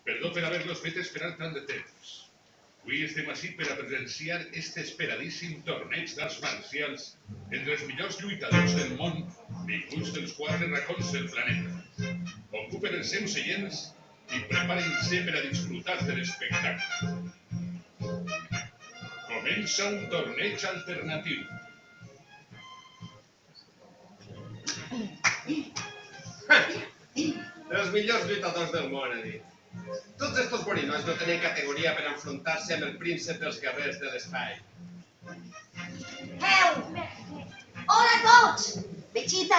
Perdó per haver-los fet esperar tant de temps. Avui estem ací per a presenciar este esperadíssim torneig d'arts marcials entre els millors lluitadors del món, vinguts dels quatre racons del planeta. Ocupen els seus seients i preparen-se per a disfrutar de l'espectacle. Comença un torneig alternatiu. Els millors lluitadors del món, he dit. Tots estos borinois no tenen categoria per enfrontar-se amb el príncep dels guerrers de l'espai. Hola a tots! Vegeta,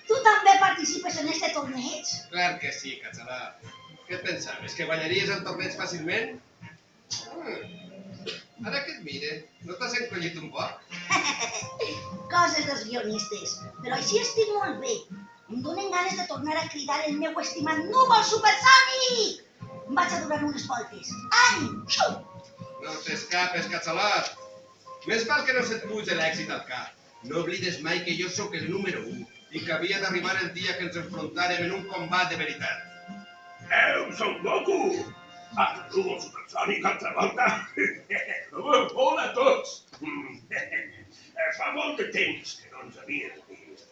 tu també participes en este torneig? Clar que sí, Catxalà. Què et pensaves, que guanyaries el torneig fàcilment? Ara que et mire, no t'has encollit un poc? Coses dels guionistes, però així estic molt bé. Em donen ganes de tornar a cridar el meu estimat núvol supersònic! Vaig a donar unes voltes. Any! Xum! No t'escapes, Catxalà. Més val que no se't pugi l'èxit al cap. No oblides mai que jo sóc el número 1 i que havia d'arribar el dia que ens enfrontàrem en un combat de veritat. Son Goku! El núvol supersònic altra volta! Hola a tots! Fa molt de temps que no ens havíem vist.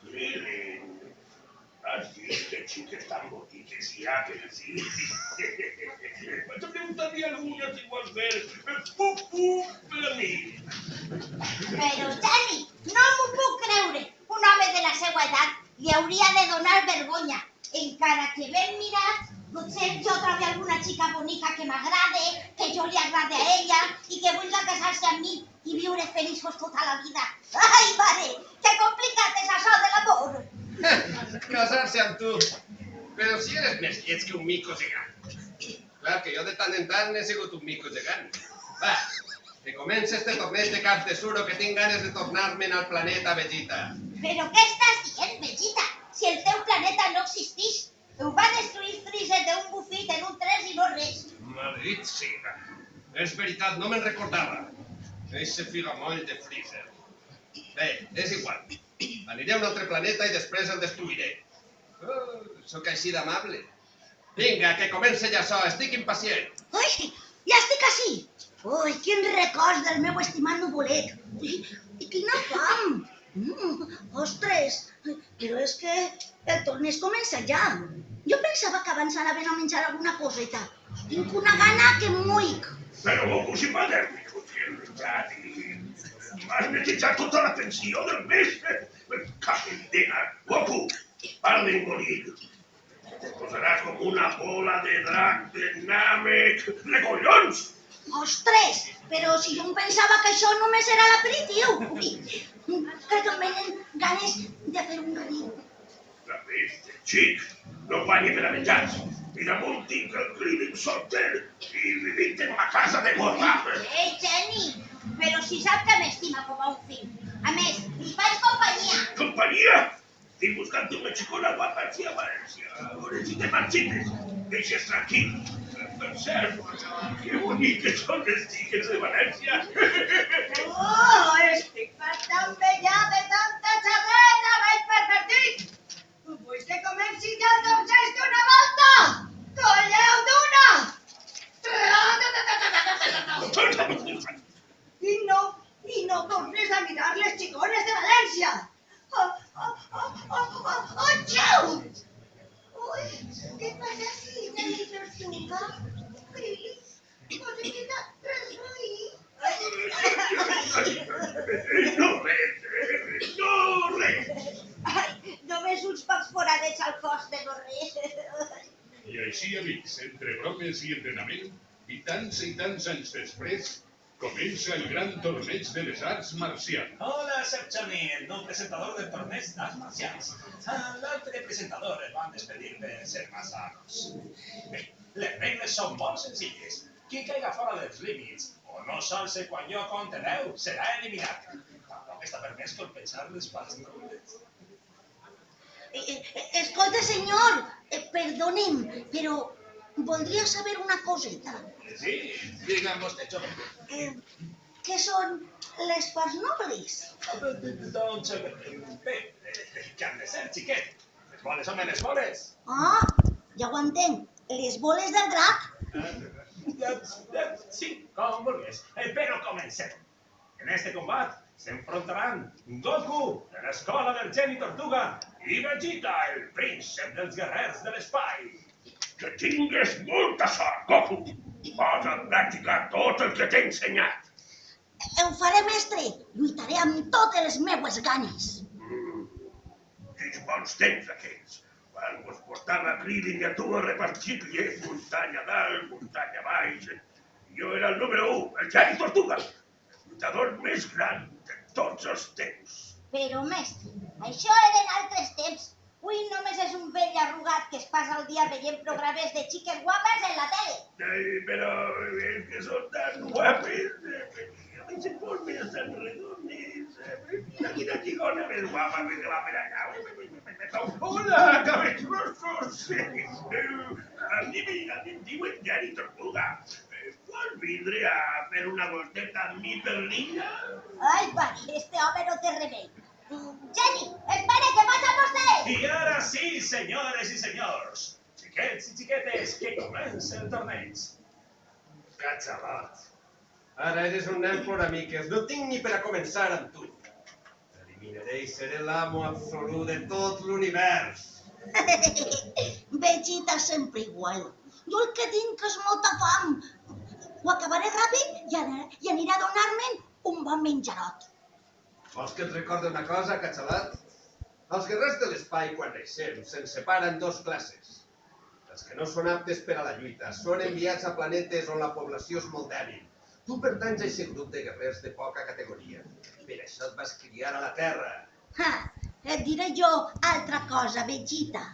Krillin, has vist que xiques tan boniques hi ha que sí? Vaig a preguntar-li algunes igualment. Puf, per a mi. Però, Jenny, no m'ho puc creure. Un home de la seva edat li hauria de donar vergonya. Encara que ben mirat, potser jo trobi alguna xica bonica que m'agrade, que jo li agrade a ella i que vulgui casar-se amb mi i viure feliços tota la vida. Ai, mare, que complicat és això de l'amor. Casar-se amb tu. Però si eres més lleig que un mico gegant. Clar que jo de tant en tant he sigut un mico gegant. Va, que comença este torneig de caps de suro que tinc ganes de tornar-me'n al planeta Vegeta. Però què estàs dient, Vegeta? Si el teu planeta no existeix, ho va destruir Freezer d'un bufit en un 3 i no res. Maldit siga. És veritat, no me'n recordava. Eixe figamoll de Freezer. Bé, és igual. Aniré a un altre planeta i després el destruiré. Sóc així d'amable. Vinga, que comença ja això, estic impacient. Ui, ja estic ací. Ui, quin record del meu estimat nuvolet. I quina fam. Ostres, però és que el torneig comença ja. Jo pensava que abans anaven a menjar alguna coseta. Tinc una gana que muic. Però Goku, si m'ha menjat i m'has netejat tota la pensió del mes. Capendena, Goku, para d'engolir. Te posaràs com una bola de drac de Namek de collons. Ostres, però si jo em pensava que això només era l'aperitiu. Crec que em venen ganes de fer un riu. La peste, xic, no guanyi per a menjars. I damunt tinc el Krillin solter i vivint en una casa de gorra. Jenny, però si sap que m'estima com a un fill. A més, li faig companyia. Companyia? Estic buscant una xicona guapa aquí a València. A veure si te marxites. Deixes tranquil. Per cert, que boniques són les xiques de València. Estic bastant vella de tanta xerreta, vaig pervertit. Vull que comenci ja el torneig d'una volta. Colleu d'una. I no tornes a mirar les xicones de València. Xau! Ui, què passa aquí, Jenny Tortuga? Cosita, No res. Ai, només uns pocs foradets al cos de no res. I així, amics, entre bromes i entrenament, i tants anys després, comença el gran torneig de les arts marcials. Hola, soc Johnny, el nou presentador del torneig d'arts marcials. L'altre presentador el van despedir per ser más sanos. Bé, les regles són molt senzilles. Qui caiga fora dels límits o no salse quan jo compte 10 serà eliminat. Tampoc està permès colpejar les parts nobles. Escolta, senyor, perdonem, però voldria saber una coseta. Sí, digue'm vostè, jove. Què són les parts nobles? Doncs, bé, què han de ser, xiquet? Les boles són les boles. Ah, Ja ho entenc, les boles del drac. Sí, com vulguis. Però comencem. En este combat se enfrontarán Goku, de la escola del geni Tortuga, i Vegeta, el príncep dels guerrers de l'espai. Que tingues molta sort, Goku. Posa en pràctica tot el que t'he ensenyat. Ho faré, mestre. Lluitaré amb totes les meues ganes. Quins bons temps aquells. Quan vos portava Krillin i a tu a repartir llet, muntanya dalt, muntanya baix. Jo era el número 1, el geni Tortuga. El lluitador més gran de tots els temps. Però, mestre, això eren altres temps. Avui només és un vell arrugat que es passa el dia veient programes de xiques guapes en la tele. Ai, però és que són tan guapes. A mi se ponen tan redondes. Mira quina xicona més guapa que va per allà. Hola, cabellosos. A mi em diuen Geni Tortuga. Vols vindre a fer una volteta amb mi per l'illa? Ai, pari, este home no té remei. Geni, espera, que vaig a vostè! I ara sí, senyores i senyors, xiquets i xiquetes, que comença el torneig. Catxalat. Ara eres un nen ploramiques, no tinc ni per a començar amb tu. T'eliminaré i seré l'amo absolut de tot l'univers. Vegeta sempre igual. Jo el que tinc és molta fam. Ho acabaré ràpid i aniré a donar-me'n un bon menjarot. Vols que et recordi una cosa, Catxalat? Els guerrers de l'espai, quan naixem, se'n separen dos classes. Els que no són aptes per a la lluita són enviats a planetes on la població és molt dèbil. Tu pertanys a aquest grup de guerrers de poca categoria. Per això et vas criar a la Terra. Et diré jo altra cosa, Vegeta.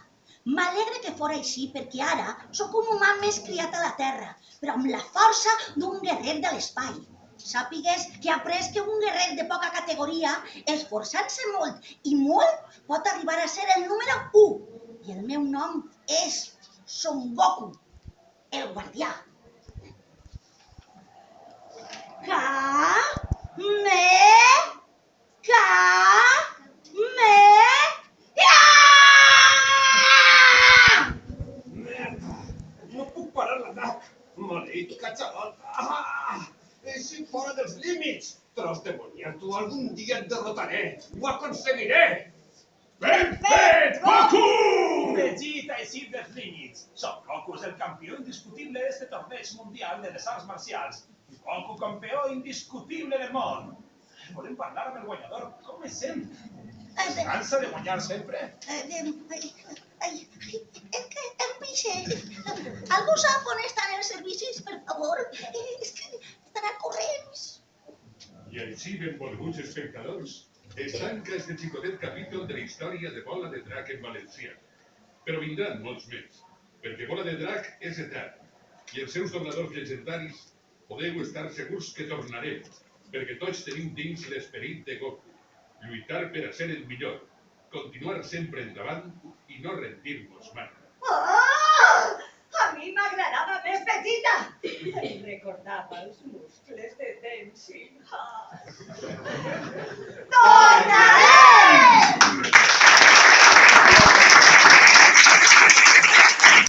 M'alegre que fora així perquè ara sóc un humà més criat a la Terra, però amb la força d'un guerrer de l'espai. Sàpigues que he après que un guerrer de poca categoria, esforçant-se molt i molt, pot arribar a ser el número 1. I el meu nom és Son Goku, el guardià. No puc parar l'atac. Maleït Catxalat. Així fora dels límits. Tros demoniat, tu algun dia et derrotaré. Ho aconseguiré. Ben fet, Goku! Vegeta eixit dels límits. Son Goku és el campió indiscutible d'este torneig mundial de les arts marcials. Goku campió indiscutible del món. Volem parlar amb el guanyador. Com es sent? Es cansa de guanyar sempre? És que em pixe. Algú sap on estan els servicis, per favor? És que estarà corrents. I així, benvolguts espectadors, es tanca este xicotet capítol de la història de Bola de Drac en valencià. Però vindran molts més, perquè Bola de Drac és etern, i els seus dobladors llegendaris podeu estar segurs que tornarem, perquè tots tenim dins l'esperit de Goku, lluitar per a ser el millor, continuar sempre endavant i no rendir-nos mai. Oh! A mi m'agradava més Vegeta. Em recordava els muscles de Tenshin Han. Tornarem!